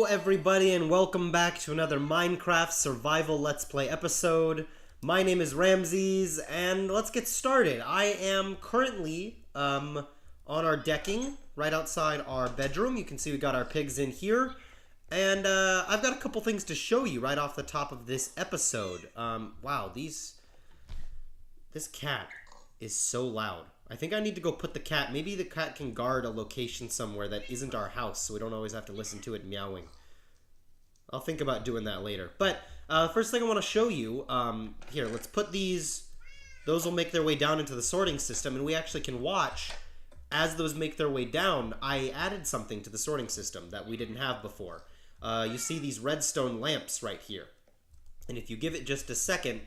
everybody, and welcome back to another Minecraft Survival Let's Play episode. My name is Ramses, and let's get started. I am currently on our decking right outside our bedroom. You can see we got our pigs in here, and I've got a couple things to show you right off the top of this episode. Wow, this cat is so loud. I think I need to go put the cat, maybe the cat can guard a location somewhere that isn't our house, so we don't always have to listen to it meowing. I'll think about doing that later. But first thing I want to show you, here, let's put these, those will make their way down into the sorting system, and we actually can watch as those make their way down. I added something to the sorting system that we didn't have before. You see these redstone lamps right here. And if you give it just a second,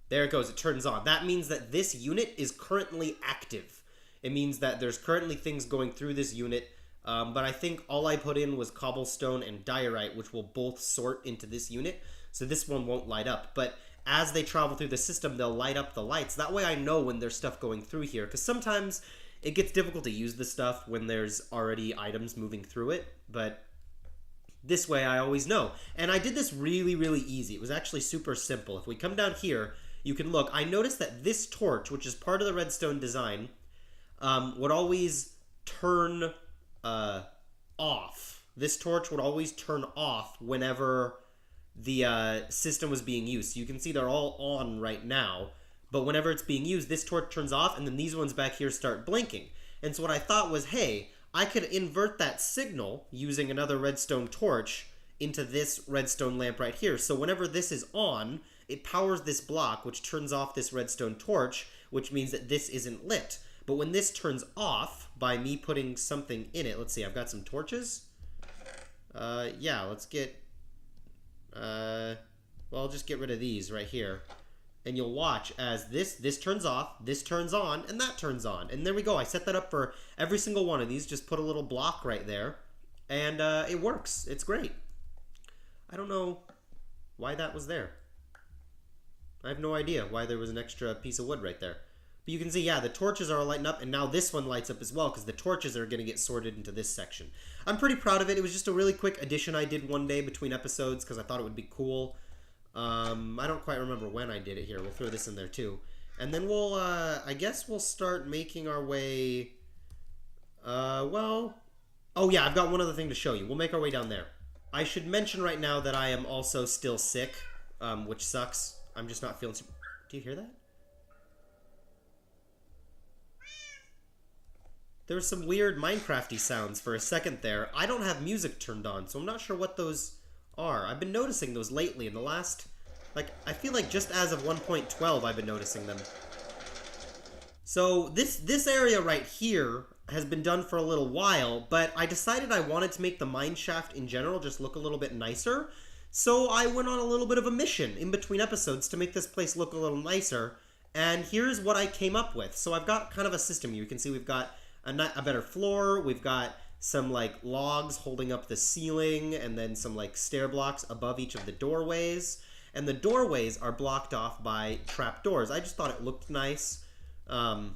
there it goes, it turns on. That means that this unit is currently active. It means that there's currently things going through this unit, but I think all I put in was cobblestone and diorite, which will both sort into this unit, so this one won't light up. But as they travel through the system, they'll light up the lights. That way I know when there's stuff going through here, because sometimes it gets difficult to use the stuff when there's already items moving through it, but this way I always know. And I did this really, really easy. It was actually super simple. If we come down here, you can look. I noticed that this torch, which is part of the redstone design, would always turn off. This torch would always turn off whenever the system was being used. So you can see they're all on right now, but whenever it's being used, this torch turns off, and then these ones back here start blinking. And so what I thought was, hey, I could invert that signal using another redstone torch into this redstone lamp right here. So whenever this is on, it powers this block, which turns off this redstone torch, which means that this isn't lit. But when this turns off by me putting something in it, let's see, I've got some torches. Yeah, let's get, well, I'll just get rid of these right here. And you'll watch as this turns off, this turns on, and that turns on. And there we go. I set that up for every single one of these. Just put a little block right there, and it works. It's great. I don't know why that was there. I have no idea why there was an extra piece of wood right there. But you can see, yeah, the torches are all lighting up, and now this one lights up as well, because the torches are going to get sorted into this section. I'm pretty proud of it. It was just a really quick addition I did one day between episodes, because I thought it would be cool. I don't quite remember when I did it here. We'll throw this in there, too. And then we'll, I guess we'll start making our way, well, oh yeah, I've got one other thing to show you. We'll make our way down there. I should mention right now that I am also still sick, which sucks. I'm just not feeling super... Do you hear that? There were some weird Minecraft-y sounds for a second there. I don't have music turned on, so I'm not sure what those are. I've been noticing those lately in the last... Like, I feel like just as of 1.12 I've been noticing them. So this area right here has been done for a little while, but I decided I wanted to make the mine shaft in general just look a little bit nicer. So I went on a little bit of a mission in between episodes to make this place look a little nicer, and here's what I came up with. So I've got kind of a system here. You can see we've got a better floor, we've got some like logs holding up the ceiling, and then some like stair blocks above each of the doorways, and the doorways are blocked off by trapdoors. I just thought it looked nice. The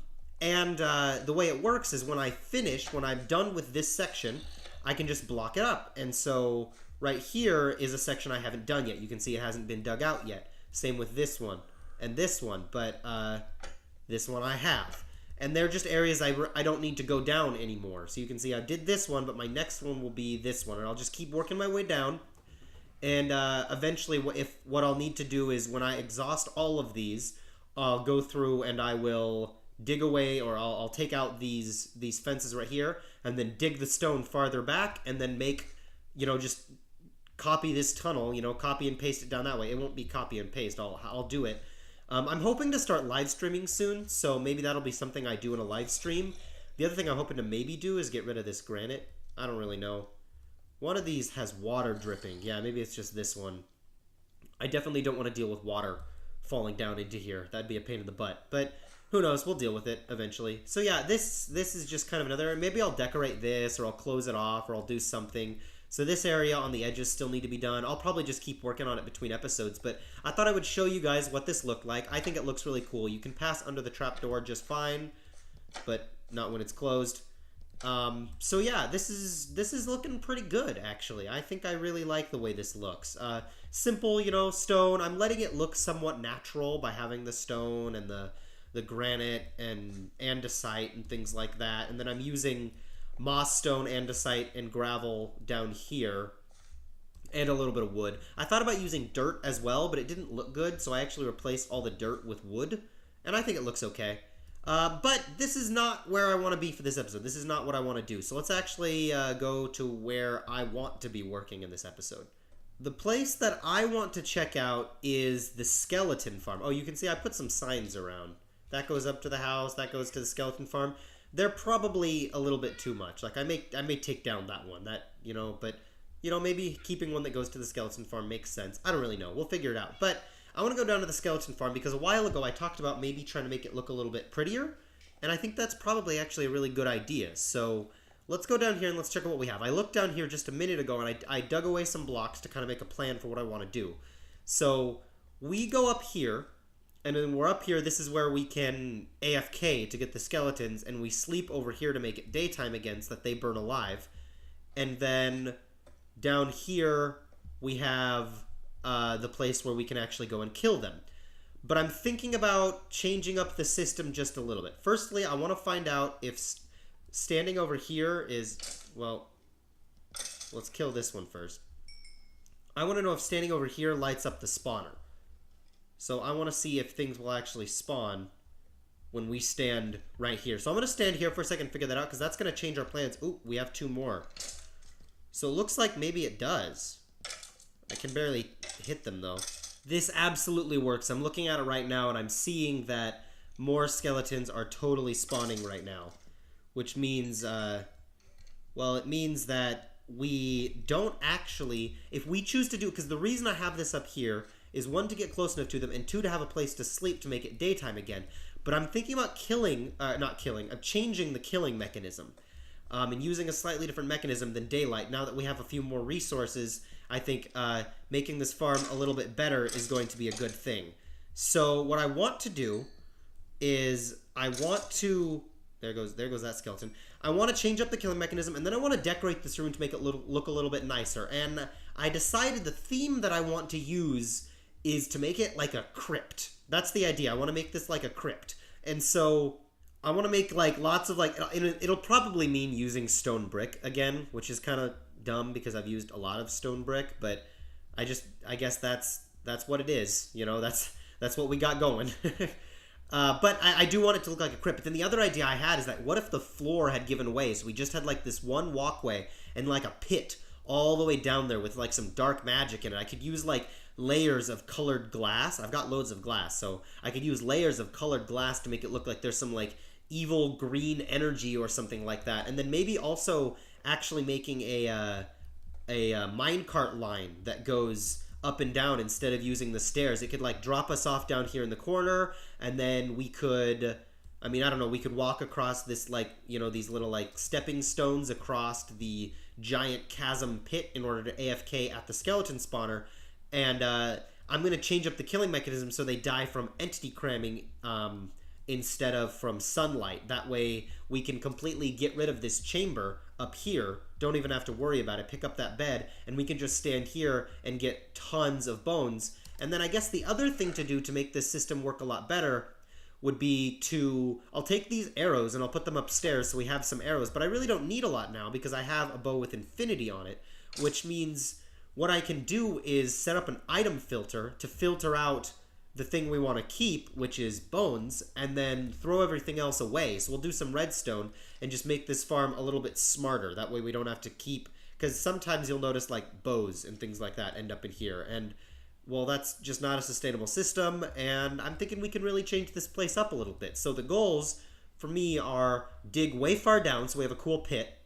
way it works is when I'm done with this section, I can just block it up. And so right here is a section I haven't done yet. You can see it hasn't been dug out yet. Same with this one and this one, but this one I have. And they're just areas I don't need to go down anymore. So you can see I did this one, but my next one will be this one. And I'll just keep working my way down. And eventually what I'll need to do is when I exhaust all of these, I'll go through and I will dig away, or I'll take out these fences right here, and then dig the stone farther back, and then make, just copy this tunnel, copy and paste it down that way. It won't be copy and paste. I'll do it. I'm hoping to start live streaming soon, so maybe that'll be something I do in a live stream. The other thing I'm hoping to maybe do is get rid of this granite. I don't really know. One of these has water dripping. Yeah, maybe it's just this one. I definitely don't want to deal with water falling down into here. That'd be a pain in the butt. But who knows? We'll deal with it eventually. So yeah, this is just kind of another... Maybe I'll decorate this, or I'll close it off, or I'll do something. So this area on the edges still need to be done. I'll probably just keep working on it between episodes, but I thought I would show you guys what this looked like. I think it looks really cool. You can pass under the trapdoor just fine, but not when it's closed. So yeah, this is looking pretty good actually. I think I really like the way this looks. Simple, stone. I'm letting it look somewhat natural by having the stone and the granite and andesite and things like that. And then I'm using moss stone, andesite, and gravel down here, and a little bit of wood. I thought about using dirt as well, but it didn't look good, so I actually replaced all the dirt with wood, and I think it looks okay. But this is not where I want to be for this episode. This is not what I want to do. So let's actually go to where I want to be working in this episode. The place that I want to check out is the skeleton farm. Oh, you can see I put some signs around. That goes up to the house, that goes to the skeleton farm. They're probably a little bit too much. Like I may take down that one. But maybe keeping one that goes to the skeleton farm makes sense. I don't really know. We'll figure it out. But I want to go down to the skeleton farm because a while ago I talked about maybe trying to make it look a little bit prettier. And I think that's probably actually a really good idea. So let's go down here and let's check out what we have. I looked down here just a minute ago and I dug away some blocks to kind of make a plan for what I want to do. So we go up here, and then we're up here. This is where we can AFK to get the skeletons, and we sleep over here to make it daytime again so that they burn alive. And then down here we have the place where we can actually go and kill them. But I'm thinking about changing up the system just a little bit. Firstly, I want to find out if standing over here is... Well, let's kill this one first. I want to know if standing over here lights up the spawner. So I want to see if things will actually spawn when we stand right here. So I'm going to stand here for a second and figure that out, because that's going to change our plans. Ooh, we have 2 more. So it looks like maybe it does. I can barely hit them, though. This absolutely works. I'm looking at it right now, and I'm seeing that more skeletons are totally spawning right now. Which means, well, it means that we don't actually... If we choose to do... Because the reason I have this up here is, 1, to get close enough to them, and 2, to have a place to sleep to make it daytime again. But I'm thinking about changing the killing mechanism. And using a slightly different mechanism than daylight. Now that we have a few more resources, I think making this farm a little bit better is going to be a good thing. So what I want to do is I want to... There goes that skeleton. I want to change up the killing mechanism, and then I want to decorate this room to make it look a little bit nicer. And I decided the theme that I want to use is to make it like a crypt. That's the idea. I want to make this like a crypt. And so I want to make like lots of like... It'll probably mean using stone brick again, which is kind of dumb because I've used a lot of stone brick, but I guess that's what it is. That's what we got going. But I do want it to look like a crypt. But then the other idea I had is that what if the floor had given way? So we just had like this one walkway and like a pit all the way down there with like some dark magic in it. I could use like layers of colored glass. I've got loads of glass, so I could use layers of colored glass to make it look like there's some like evil green energy or something like that. And then maybe also actually making a minecart line that goes up and down instead of using the stairs. It could like drop us off down here in the corner, and then we could, I don't know, we could walk across this like, these little like stepping stones across the giant chasm pit in order to AFK at the skeleton spawner. And I'm going to change up the killing mechanism so they die from entity cramming instead of from sunlight. That way we can completely get rid of this chamber up here. Don't even have to worry about it. Pick up that bed, and we can just stand here and get tons of bones. And then I guess the other thing to do to make this system work a lot better would be to... I'll take these arrows and I'll put them upstairs so we have some arrows, but I really don't need a lot now because I have a bow with infinity on it, which means what I can do is set up an item filter to filter out the thing we want to keep, which is bones, and then throw everything else away. So we'll do some redstone and just make this farm a little bit smarter. That way we don't have to keep... Because sometimes you'll notice like bows and things like that end up in here, and well, that's just not a sustainable system, and I'm thinking we can really change this place up a little bit. So the goals for me are dig way far down so we have a cool pit,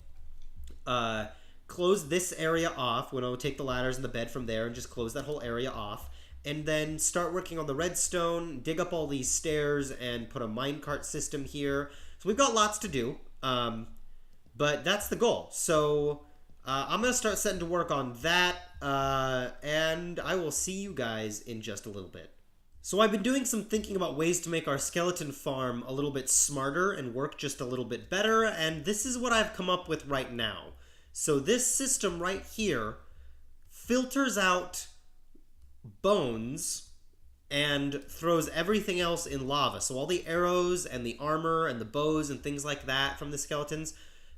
close this area off. We'll take the ladders and the bed from there and just close that whole area off, and then start working on the redstone, dig up all these stairs, and put a minecart system here. So we've got lots to do, but that's the goal. So I'm going to start setting to work on that, and I will see you guys in just a little bit. So I've been doing some thinking about ways to make our skeleton farm a little bit smarter and work just a little bit better, and this is what I've come up with right now. So this system right here filters out bones and throws everything else in lava. So all the arrows and the armor and the bows and things like that from the skeletons,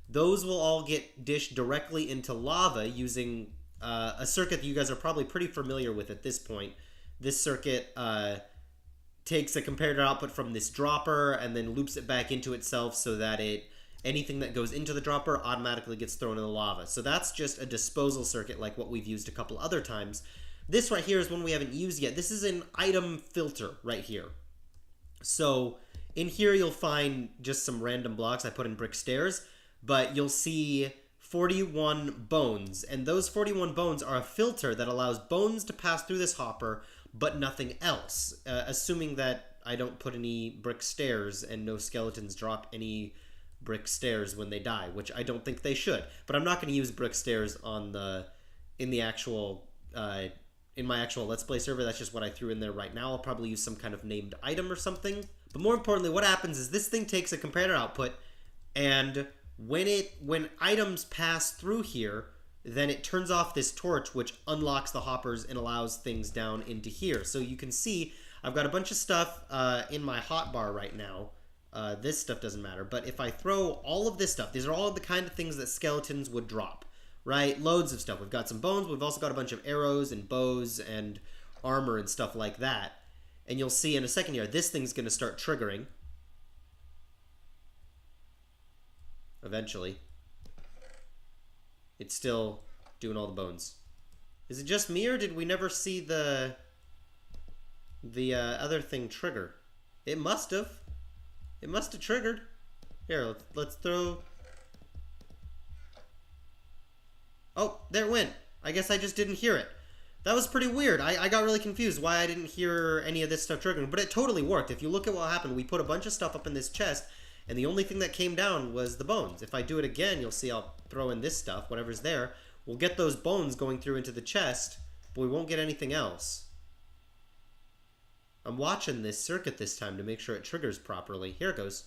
those will all get dished directly into lava using a circuit that you guys are probably pretty familiar with at this point. This circuit takes a comparator output from this dropper and then loops it back into itself so that anything that goes into the dropper automatically gets thrown in the lava. So that's just a disposal circuit like what we've used a couple other times. This right here is one we haven't used yet. This is an item filter right here. So in here you'll find just some random blocks. I put in brick stairs, but you'll see 41 bones, and those 41 bones are a filter that allows bones to pass through this hopper, but nothing else, assuming that I don't put any brick stairs and no skeletons drop any brick stairs when they die, which I don't think they should. But I'm not going to use brick stairs in my actual Let's Play server. That's just what I threw in there right now. I'll probably use some kind of named item or something. But more importantly, what happens is this thing takes a comparator output, and when items pass through here, then it turns off this torch, which unlocks the hoppers and allows things down into here. So you can see I've got a bunch of stuff in my hotbar right now. This stuff doesn't matter, but if I throw all of this stuff, these are all of the kind of things that skeletons would drop, right? Loads of stuff. We've got some bones. We've also got a bunch of arrows and bows and armor and stuff like that. And you'll see in a second here, this thing's going to start triggering. Eventually. It's still doing all the bones. Is it just me, or did we never see the other thing trigger? It must have. It must have triggered. Here, let's throw... Oh, there it went. I guess I just didn't hear it. That was pretty weird. I got really confused why I didn't hear any of this stuff triggering, but it totally worked. If you look at what happened, we put a bunch of stuff up in this chest, and the only thing that came down was the bones. If I do it again, you'll see I'll throw in this stuff, whatever's there. We'll get those bones going through into the chest, but we won't get anything else. I'm watching this circuit this time to make sure it triggers properly. Here it goes.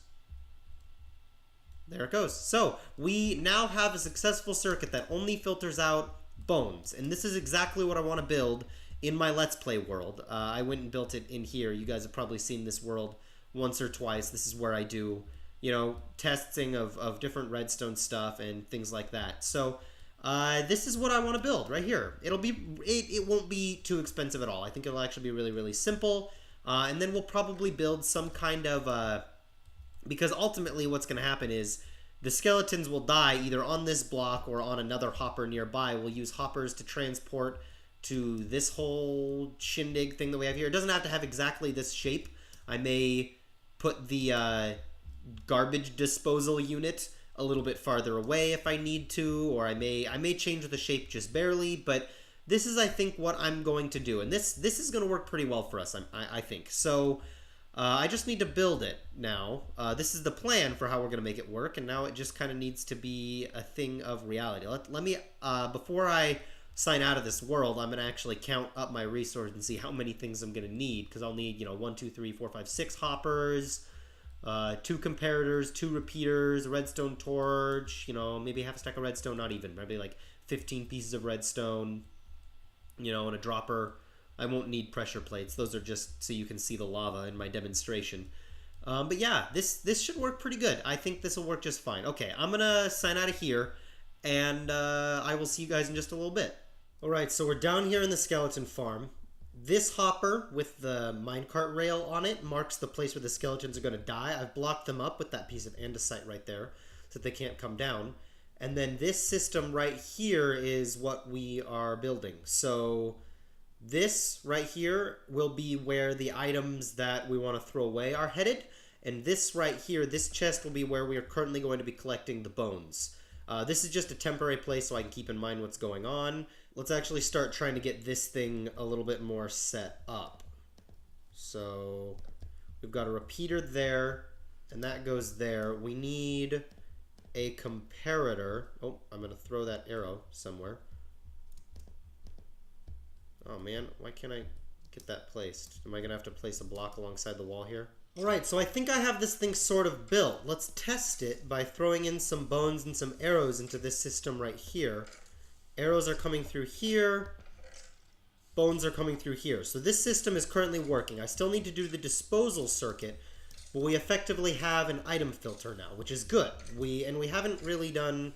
There it goes. So, we now have a successful circuit that only filters out bones. And this is exactly what I want to build in my Let's Play world. I went and built it in here. You guys have probably seen this world once or twice. This is where I do, you know, testing of different redstone stuff and things like that. So, this is what I want to build right here. It won't be too expensive at all. I think it'll actually be really, really simple. And then we'll probably build some kind of, because ultimately what's going to happen is the skeletons will die either on this block or on another hopper nearby. We'll use hoppers to transport to this whole shindig thing that we have here. It doesn't have to have exactly this shape. I may put the garbage disposal unit a little bit farther away if I need to, or I may change the shape just barely, but this is, I think, what I'm going to do. And this is going to work pretty well for us, I think. So I just need to build it now. This is the plan for how we're going to make it work, and now it just kind of needs to be a thing of reality. Let me, before I sign out of this world, I'm going to actually count up my resources and see how many things I'm going to need, because I'll need, 1, 2, 3, 4, 5, 6 hoppers, 2 comparators, 2 repeaters, a redstone torch, maybe half a stack of redstone, not even, maybe like 15 pieces of redstone, and a dropper. I won't need pressure plates. Those are just so you can see the lava in my demonstration. But yeah, this should work pretty good. I think this will work just fine. Okay, I'm going to sign out of here, and I will see you guys in just a little bit. Alright, so we're down here in the skeleton farm. This hopper with the minecart rail on it marks the place where the skeletons are going to die. I've blocked them up with that piece of andesite right there so that they can't come down. And then this system right here is what we are building. So this right here will be where the items that we want to throw away are headed. And this right here, this chest will be where we are currently going to be collecting the bones. This is just a temporary place so I can keep in mind what's going on. Let's actually start trying to get this thing a little bit more set up. So we've got a repeater there, and that goes there. We need a comparator. Oh, I'm going to throw that arrow somewhere. Oh man, why can't I get that placed. Am I going to have to place a block alongside the wall here? Alright, so I think I have this thing sort of built. Let's test it by throwing in some bones and some arrows into this system right here. Arrows are coming through here. Bones are coming through here. So this system is currently working. I still need to do the disposal circuit, but we effectively have an item filter now, which is good. We haven't really done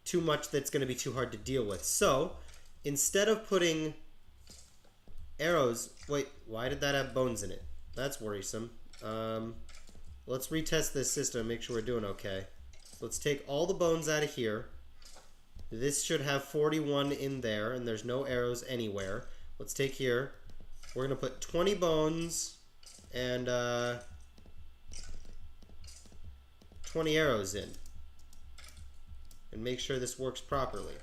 too much that's going to be too hard to deal with. So, instead of putting arrows... Wait, why did that have bones in it? That's worrisome. Let's retest this system and make sure we're doing okay. Let's take all the bones out of here. This should have 41 in there, and there's no arrows anywhere. Let's take here. We're going to put 20 bones and 20 arrows in. And make sure this works properly.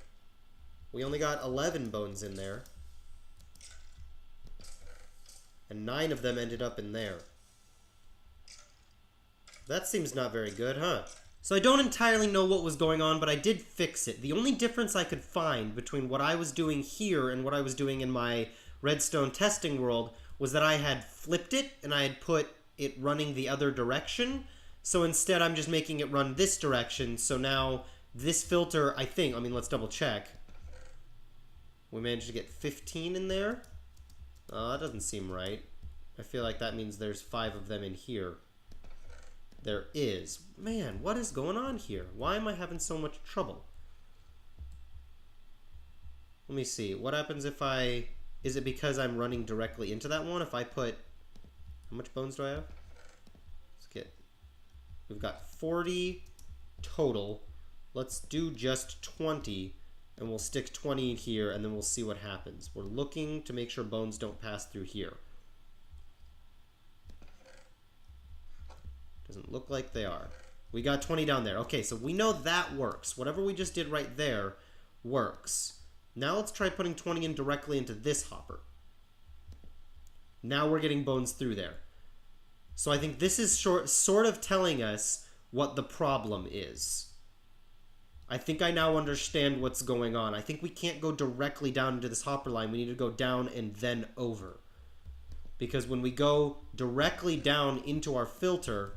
We only got 11 bones in there. And 9 of them ended up in there. That seems not very good, huh? So I don't entirely know what was going on, but I did fix it. The only difference I could find between what I was doing here and what I was doing in my redstone testing world was that I had flipped it and I had put it running the other direction. So instead I'm just making it run this direction. So now this filter, I think, let's double check. We managed to get 15 in there. Oh, that doesn't seem right. I feel like that means there's 5 of them in here. There is. Man, what is going on here? Why am I having so much trouble? Let me see. What happens if I... Is it because I'm running directly into that one? If I put... How much bones do I have? Let's get... We've got 40 total. Let's do just 20. And we'll stick 20 in here, and then we'll see what happens. We're looking to make sure bones don't pass through here. Doesn't look like they are. We got 20 down there. Okay, so we know that works. Whatever we just did right there works. Now let's try putting 20 in directly into this hopper. Now we're getting bones through there. So I think this is sort of telling us what the problem is. I think I now understand what's going on. I think we can't go directly down into this hopper line. We need to go down and then over. Because when we go directly down into our filter,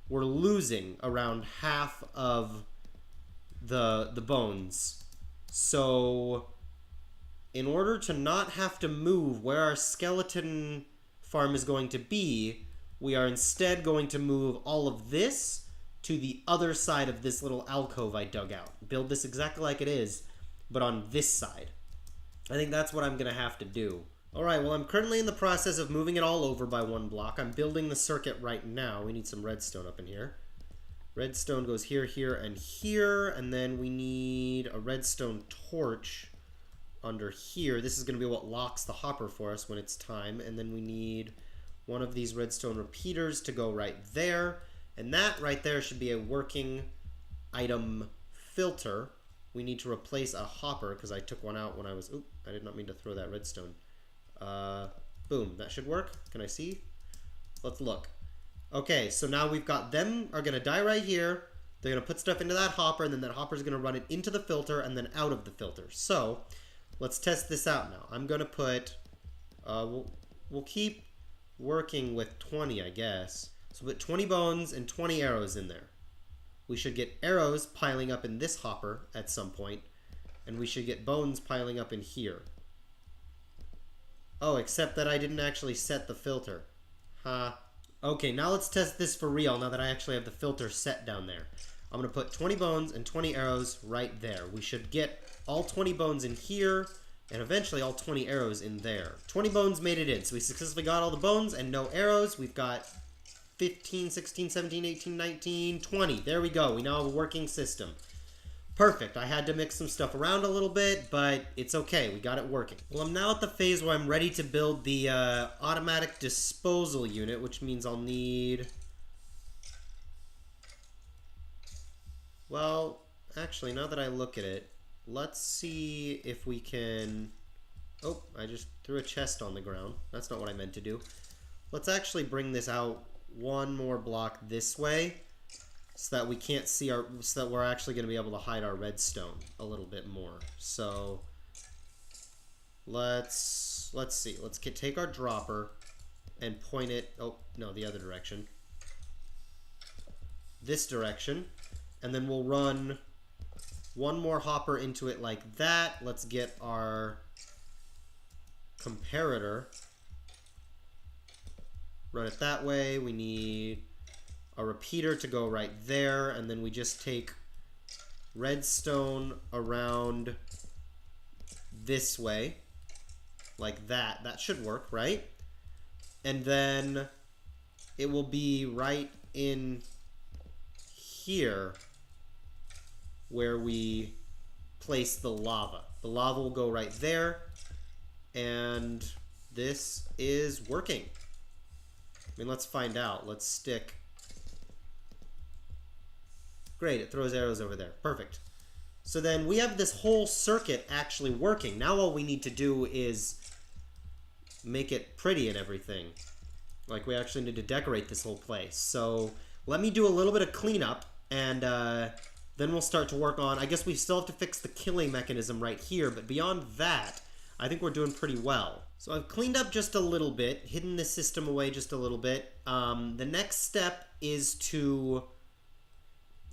we're losing around half of the bones. So in order to not have to move where our skeleton farm is going to be, we are instead going to move all of this to the other side of this little alcove I dug out. Build this exactly like it is, but on this side. I think that's what I'm going to have to do. Alright, well I'm currently in the process of moving it all over by 1 block. I'm building the circuit right now. We need some redstone up in here. Redstone goes here, here, and here, and then we need a redstone torch under here. This is going to be what locks the hopper for us when it's time, and then we need one of these redstone repeaters to go right there, and that right there should be a working item filter. We need to replace a hopper because I took one out when I was... Oop, I did not mean to throw that redstone. Boom, that should work. Can I see? Let's look. Okay, so now we've got them are going to die right here. They're going to put stuff into that hopper, and then that hopper is going to run it into the filter and then out of the filter. So, let's test this out now. I'm going to put... we'll keep working with 20, I guess. So put 20 bones and 20 arrows in there. We should get arrows piling up in this hopper at some point, and we should get bones piling up in here. Oh, except that I didn't actually set the filter. Ha. Okay, now let's test this for real now that I actually have the filter set down there. I'm going to put 20 bones and 20 arrows right there. We should get all 20 bones in here, and eventually all 20 arrows in there. 20 bones made it in, so we successfully got all the bones and no arrows. We've got 15, 16, 17, 18, 19, 20. There we go. We now have a working system. Perfect. I had to mix some stuff around a little bit, but it's okay. We got it working. Well, I'm now at the phase where I'm ready to build the automatic disposal unit, which means I'll need... Well, actually, now that I look at it, let's see if we can... Oh, I just threw a chest on the ground. That's not what I meant to do. Let's actually bring this out one more block this way, so that we can't see so that we're actually going to be able to hide our redstone a little bit more. So let's see. Let's take our dropper and point it, oh, no, the other direction. This direction. And then we'll run one more hopper into it like that. Let's get our comparator. Run it that way. We need a repeater to go right there. And then we just take redstone around this way. Like that. That should work, right? And then it will be right in here where we place the lava. The lava will go right there, and this is working. I mean, let's find out. Let's stick. Great, it throws arrows over there. Perfect. So then we have this whole circuit actually working. Now all we need to do is make it pretty and everything. Like, we actually need to decorate this whole place. So let me do a little bit of cleanup, and then we'll start to work on, I guess we still have to fix the killing mechanism right here, but beyond that, I think we're doing pretty well. So I've cleaned up just a little bit, hidden the system away just a little bit. The next step is to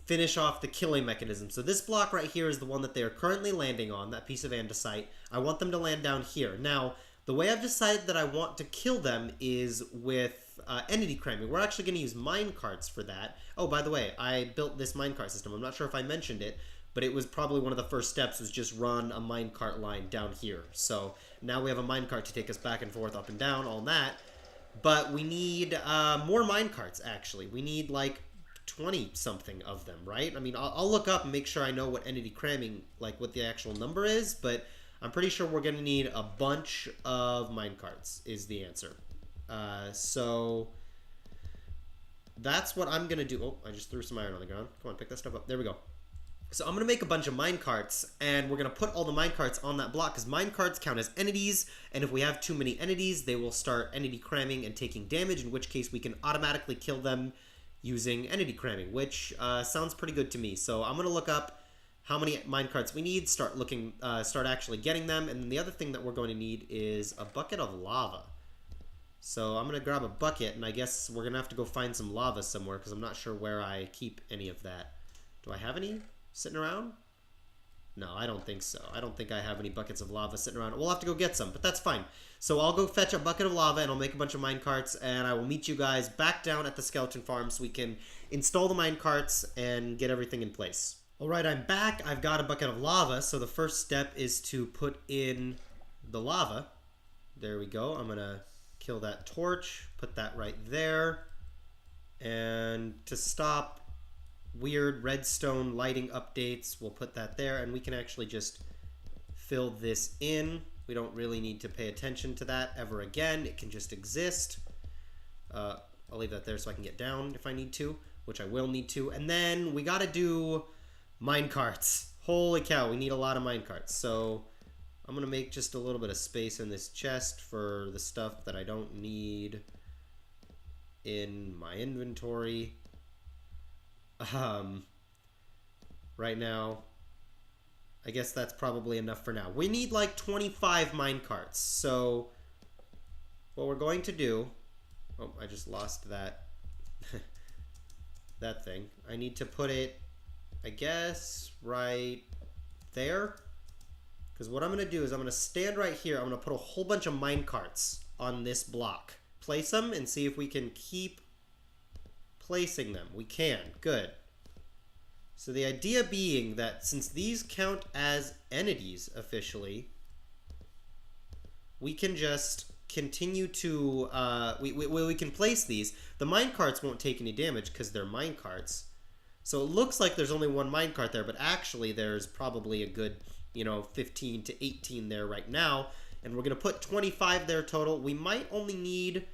finish off the killing mechanism. So this block right here is the one that they are currently landing on, that piece of andesite. I want them to land down here. Now, the way I've decided that I want to kill them is with entity cramming. We're actually going to use minecarts for that. Oh, by the way, I built this minecart system. I'm not sure if I mentioned it, but it was probably one of the first steps was just run a minecart line down here. So now we have a minecart to take us back and forth, up and down, all that. But we need more minecarts, actually. We need like 20-something of them, right? I mean, I'll look up and make sure I know what entity cramming, like what the actual number is, but I'm pretty sure we're going to need a bunch of minecarts is the answer. So that's what I'm going to do. Oh, I just threw some iron on the ground. Come on, pick that stuff up. There we go. So I'm going to make a bunch of minecarts, and we're going to put all the minecarts on that block, because minecarts count as entities, and if we have too many entities, they will start entity cramming and taking damage, in which case we can automatically kill them using entity cramming, which sounds pretty good to me. So I'm going to look up how many minecarts we need, start actually getting them, and then the other thing that we're going to need is a bucket of lava. So I'm going to grab a bucket, and I guess we're going to have to go find some lava somewhere, because I'm not sure where I keep any of that. Do I have any sitting around? No, I don't think so. I don't think I have any buckets of lava sitting around. We'll have to go get some, but that's fine. So I'll go fetch a bucket of lava, and I'll make a bunch of minecarts, and I will meet you guys back down at the skeleton farm so we can install the minecarts and get everything in place. Alright, I'm back. I've got a bucket of lava, so the first step is to put in the lava. There we go. I'm going to kill that torch, put that right there, and to stop weird redstone lighting updates, we'll put that there, and we can actually just fill this in. We don't really need to pay attention to that ever again. It can just exist. I'll leave that there so I can get down if I need to, which I will need to. And then we got to do minecarts. Holy cow, we need a lot of minecarts. So I'm going to make just a little bit of space in this chest for the stuff that I don't need in my inventory. Right now, I guess that's probably enough for now. We need like 25 minecarts. So what we're going to do, oh, I just lost that that thing. I need to put it, I guess, right there. Because what I'm going to do is I'm going to stand right here. I'm going to put a whole bunch of minecarts on this block. Place them and see if we can keep placing them. We can. Good. So the idea being that since these count as entities officially, we can just continue to, we can place these. The minecarts won't take any damage because they're minecarts. So it looks like there's only one minecart there, but actually there's probably a good, 15 to 18 there right now. And we're going to put 25 there total. We might only need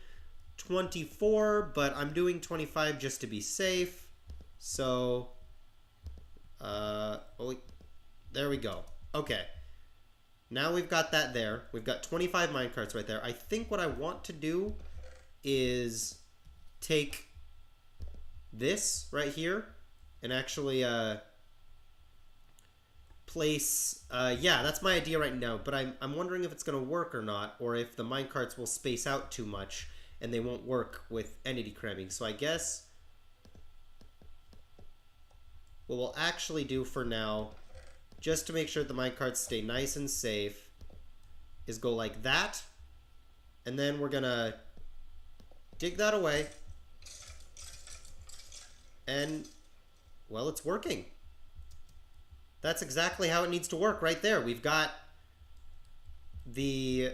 24, but I'm doing 25 just to be safe. So, there we go. Okay. Now we've got that there. We've got 25 minecarts right there. I think what I want to do is take this right here and actually place... yeah, that's my idea right now, but I'm wondering if it's going to work or not, or if the minecarts will space out too much and they won't work with entity cramming. So I guess what we'll actually do for now, just to make sure that the minecarts stay nice and safe, is go like that, and then we're going to dig that away, and, well, it's working. That's exactly how it needs to work right there. We've got the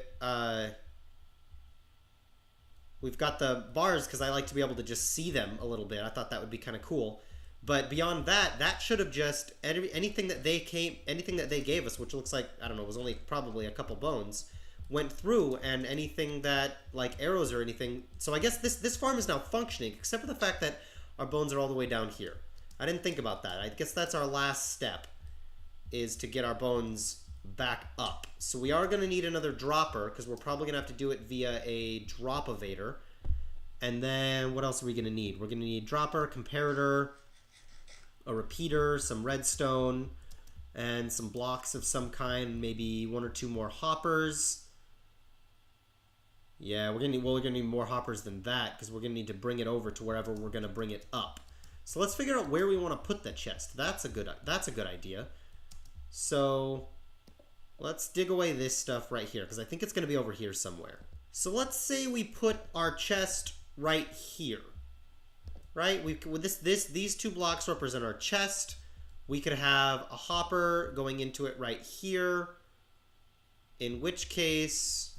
bars because I like to be able to just see them a little bit. I thought that would be kind of cool. But beyond that, that should have just anything that they gave us, which looks like, I don't know, was only probably a couple bones, went through, and anything that like arrows or anything. So I guess this farm is now functioning, except for the fact that our bones are all the way down here. I didn't think about that. I guess that's our last step, is to get our bones back up. So we are going to need another dropper, because we're probably going to have to do it via a drop-evator. And then what else are we going to need? We're going to need dropper, comparator, a repeater, some redstone, and some blocks of some kind, maybe one or two more hoppers. Yeah, we're gonna need more hoppers than that, because we're going to need to bring it over to wherever we're going to bring it up. So let's figure out where we want to put the chest. That's a good idea. So let's dig away this stuff right here, because I think it's going to be over here somewhere. So let's say we put our chest right here. Right? These two blocks represent our chest. We could have a hopper going into it right here. In which case,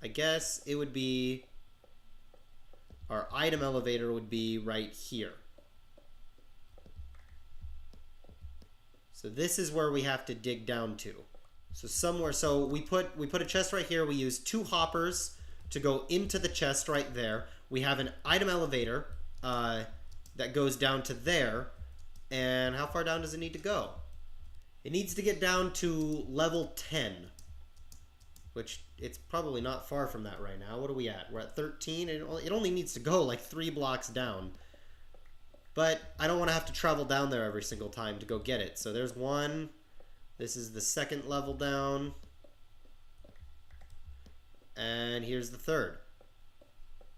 I guess it would be, our item elevator would be right here. So this is where we have to dig down to. So we put a chest right here. We use two hoppers to go into the chest right there. We have an item elevator that goes down to there. And how far down does it need to go? It needs to get down to level 10, which it's probably not far from that right now. What are we at? We're at 13. It only needs to go like 3 blocks down. But I don't want to have to travel down there every single time to go get it. So there's one. This is the second level down. And here's the third.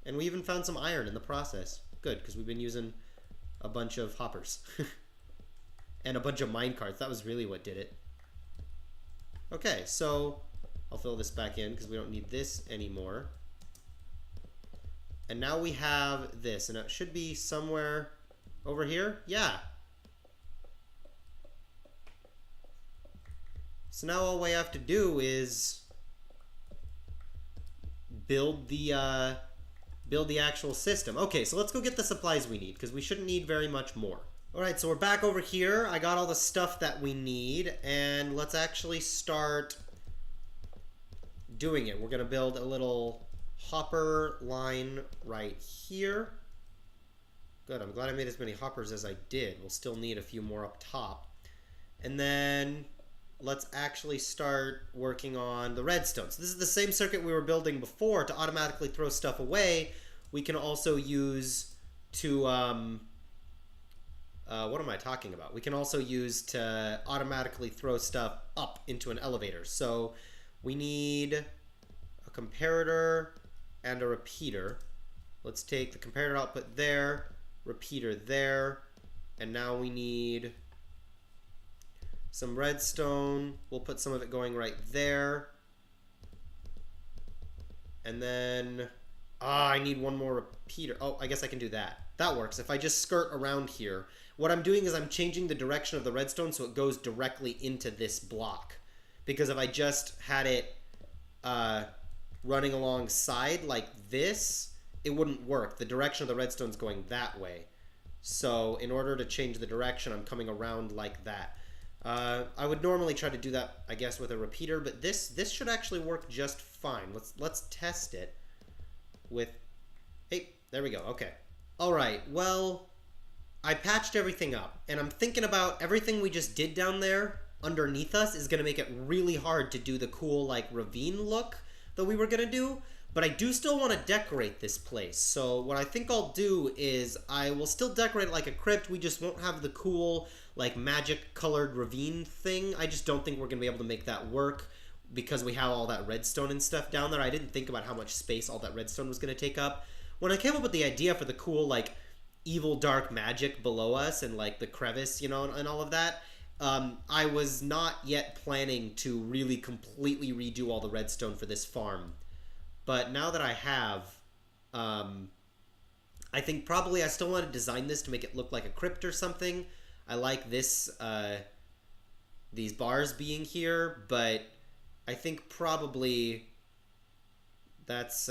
And we even found some iron in the process. Good, because we've been using a bunch of hoppers. And a bunch of minecarts. That was really what did it. Okay, so I'll fill this back in because we don't need this anymore. And now we have this. And it should be somewhere over here. Yeah. So now all we have to do is build the actual system. Okay, so let's go get the supplies we need, because we shouldn't need very much more. Alright, so we're back over here. I got all the stuff that we need, and let's actually start doing it. We're going to build a little hopper line right here. Good, I'm glad I made as many hoppers as I did. We'll still need a few more up top. And then let's actually start working on the redstone. So this is the same circuit we were building before to automatically throw stuff away. We can also use to, what am I talking about? We can also use to automatically throw stuff up into an elevator. So we need a comparator and a repeater. Let's take the comparator output there, repeater there, and now we need some redstone. We'll put some of it going right there. And then, I need one more repeater. Oh, I guess I can do that. That works. If I just skirt around here, what I'm doing is I'm changing the direction of the redstone so it goes directly into this block. Because if I just had it running alongside like this, it wouldn't work. The direction of the redstone's going that way. So in order to change the direction, I'm coming around like that. I would normally try to do that, I guess, with a repeater, but this should actually work just fine. Let's test it with... Hey, there we go. Okay. All right. Well, I patched everything up, and I'm thinking about everything we just did down there underneath us is going to make it really hard to do the cool, like, ravine look that we were going to do. But I do still want to decorate this place. So what I think I'll do is I will still decorate it like a crypt. We just won't have the cool, like, magic colored ravine thing. I just don't think we're going to be able to make that work because we have all that redstone and stuff down there. I didn't think about how much space all that redstone was going to take up. When I came up with the idea for the cool, like, evil dark magic below us and, like, the crevice, you know, and all of that, I was not yet planning to really completely redo all the redstone for this farm. But now that I have, I think probably I still want to design this to make it look like a crypt or something. I like this, these bars being here, but I think probably that's,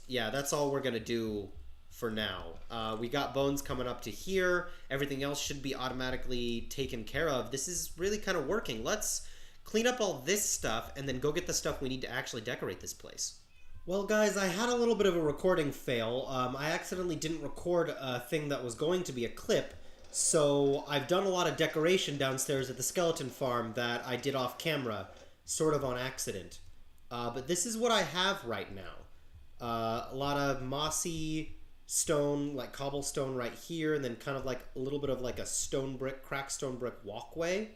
yeah, that's all we're going to do for now. We got bones coming up to here. Everything else should be automatically taken care of. This is really kind of working. Let's clean up all this stuff and then go get the stuff we need to actually decorate this place. Well, guys, I had a little bit of a recording fail. I accidentally didn't record a thing that was going to be a clip, so I've done a lot of decoration downstairs at the skeleton farm that I did off camera, sort of on accident. But this is what I have right now. A lot of mossy stone, like cobblestone right here, and then kind of like a little bit of like a stone brick, cracked stone brick walkway.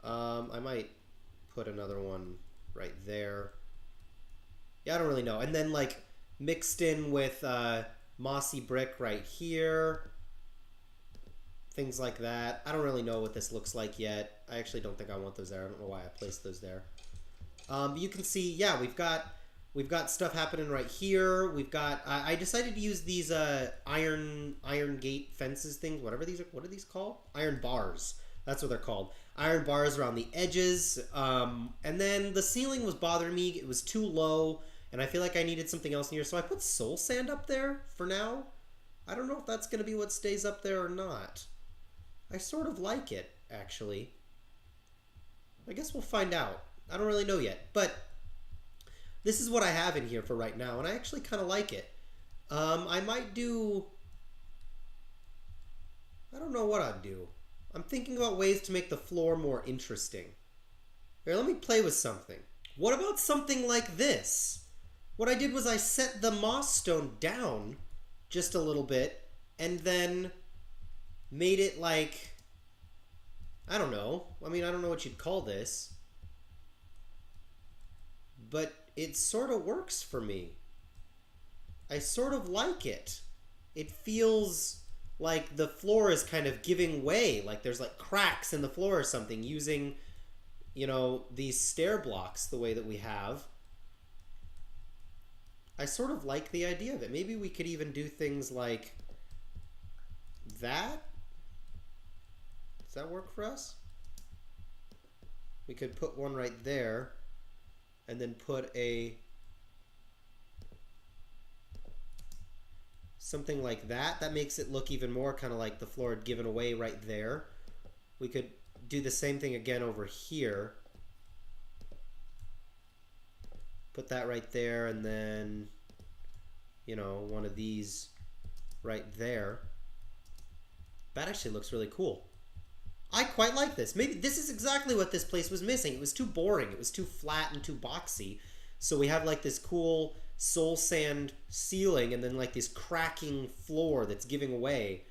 I might put another one right there. Yeah, I don't really know. And then like mixed in with mossy brick right here. Things like that. I don't really know what this looks like yet. I actually don't think I want those there. I don't know why I placed those there. But you can see, yeah, we've got stuff happening right here. We've got I decided to use these iron gate fences things, whatever these are. What are these called? Iron bars. That's what they're called. Iron bars around the edges. And then the ceiling was bothering me. It was too low, and I feel like I needed something else near. So I put soul sand up there for now. I don't know if that's going to be what stays up there or not. I sort of like it, actually. I guess we'll find out. I don't really know yet. But this is what I have in here for right now, and I actually kind of like it. I might do... I don't know what I'd do. I'm thinking about ways to make the floor more interesting. Here, let me play with something. What about something like this? What I did was I set the moss stone down just a little bit and then made it like... I don't know. I mean, I don't know what you'd call this. But it sort of works for me. I sort of like it. It feels like the floor is kind of giving way, like there's like cracks in the floor or something, using, you know, these stair blocks the way that we have. I sort of like the idea of it. Maybe we could even do things like that. Does that work for us? We could put one right there and then put a something like that. That makes it look even more kind of like the floor had given away right there. We could do the same thing again over here. Put that right there, and then, you know, one of these right there. That actually looks really cool. I quite like this. Maybe this is exactly what this place was missing. It was too boring. It was too flat and too boxy. So we have like this cool soul sand ceiling and then like this cracking floor that's giving away.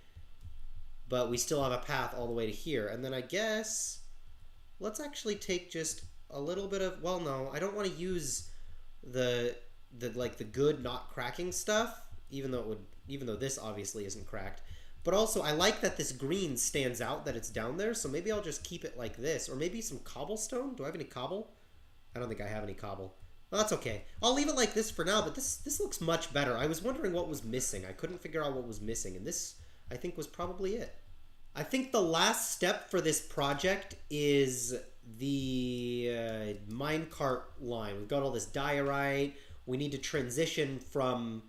But we still have a path all the way to here. And then I guess let's actually take just a little bit of, well, no, I don't want to use the good not cracking stuff, even though this obviously isn't cracked. But also, I like that this green stands out, that it's down there, so maybe I'll just keep it like this. Or maybe some cobblestone? Do I have any cobble? I don't think I have any cobble. Well, that's okay. I'll leave it like this for now, but this looks much better. I was wondering what was missing. I couldn't figure out what was missing, and this, I think, was probably it. I think the last step for this project is the minecart line. We've got all this diorite. We need to transition from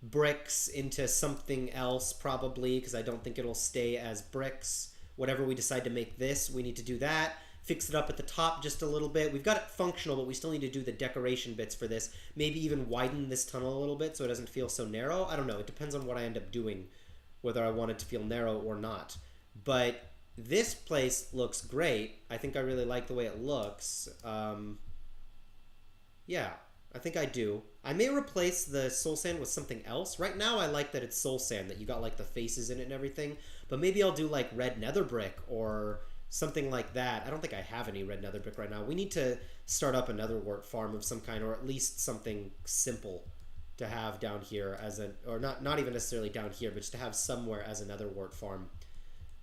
bricks into something else probably, because I don't think it'll stay as bricks. Whatever we decide to make this, we need to do that. Fix it up at the top just a little bit. We've got it functional, but we still need to do the decoration bits for this. Maybe even widen this tunnel a little bit so it doesn't feel so narrow. I don't know. It depends on what I end up doing, whether I want it to feel narrow or not. But this place looks great. I think I really like the way it looks. Yeah, I think I do. I may replace the soul sand with something else. Right now I like that it's soul sand, that you got like the faces in it and everything. But maybe I'll do like red nether brick or something like that. I don't think I have any red nether brick right now. We need to start up another wart farm of some kind, or at least something simple to have down here as an, or not even necessarily down here, but just to have somewhere as another wart farm.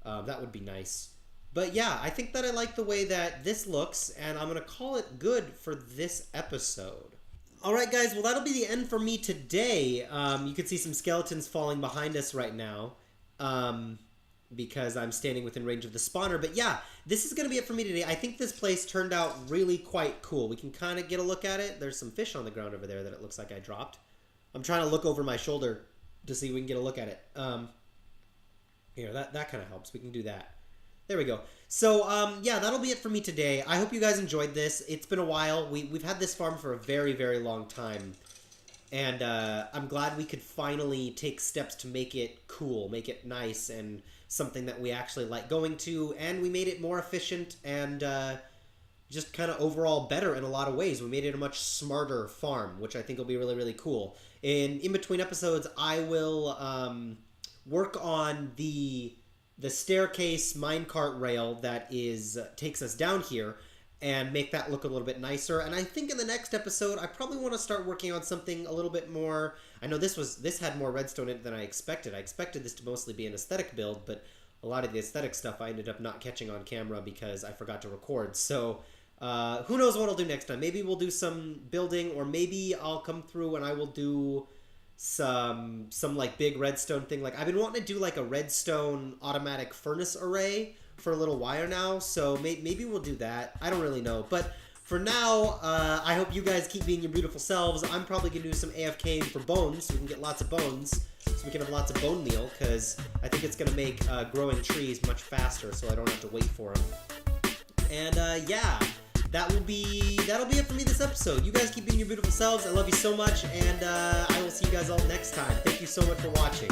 That would be nice. But yeah, I think that I like the way that this looks, and I'm going to call it good for this episode. Alright guys, well that'll be the end for me today. You can see some skeletons falling behind us right now. Because I'm standing within range of the spawner. But yeah, this is going to be it for me today. I think this place turned out really quite cool. We can kind of get a look at it. There's some fish on the ground over there that it looks like I dropped. I'm trying to look over my shoulder to see if we can get a look at it. Here, that kind of helps. We can do that. There we go. So, yeah, that'll be it for me today. I hope you guys enjoyed this. It's been a while. We've had this farm for a very, very long time. And I'm glad we could finally take steps to make it cool, make it nice, and something that we actually like going to. And we made it more efficient and just kind of overall better in a lot of ways. We made it a much smarter farm, which I think will be really, really cool. In between episodes, I will work on the staircase minecart rail that takes us down here, and make that look a little bit nicer. And I think in the next episode, I probably want to start working on something a little bit more. I know this had more redstone in it than I expected. I expected this to mostly be an aesthetic build, but a lot of the aesthetic stuff I ended up not catching on camera because I forgot to record. So who knows what I'll do next time. Maybe we'll do some building, or maybe I'll come through and I will do some like big redstone thing. Like I've been wanting to do like a redstone automatic furnace array for a little while now, so maybe we'll do that. I don't really know, but for now, I hope you guys keep being your beautiful selves. I'm probably gonna do some AFKing for bones, so we can get lots of bones, so we can have lots of bone meal, because I think it's gonna make growing trees much faster, so I don't have to wait for them. And yeah, that'll be it for me this episode. You guys keep being your beautiful selves. I love you so much, and I will see you guys all next time. Thank you so much for watching.